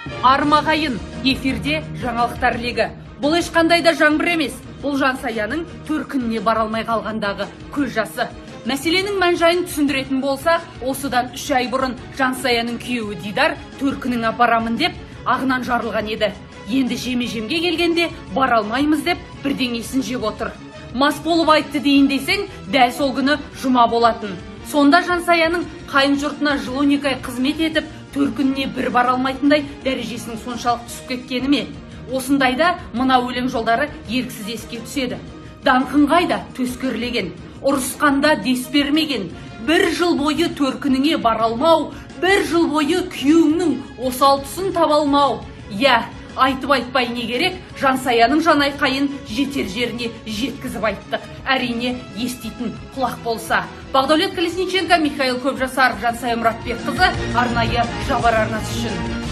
Армағайын, эфирде жаңалықтар легі. Бұл ешқандай да жаңбыр емес. Бұл Жансаяның төркініне бара алмай қалғандағы көз жасы. Мәселенің мән-жайын түсіндіретін болсақ, осыдан 3 ай бұрын Жансаяның күйеуі Дидар төркінін апарамын деп ағынан жарылған еді. Енді жеме-жемге келгенде бара алмаймыз деп бірдеңесін жеп отыр. Мас болып айтты дейін десең, дәл сол күні жұма болатын. Сонда Жансаяның қайын жұртына жыл 12 ай қызмет етіп, төркініне бір бара алмайтындай дәрежесінің соншалық түсіп кеткені ме? Осындайда мына өлең жолдары еріксіз еске түседі. Даңқың қайда төскерлеген, ұрысқанда дес бермеген, бір жыл бойы төркініңе бара алмау, бір жыл бойы күйеуіңнің осал тұсын таба алмау. Я, айтып айтпай не керек, Жансаяның жанайқайын жетер жеріне жеткізіп айттық. Әрине, еститін құлақ болса. Бақдәулет Колесниченко, Михаил Көпжасаров, Жансая Мұратбекқызы, арнайы Хабар арнасы үшін.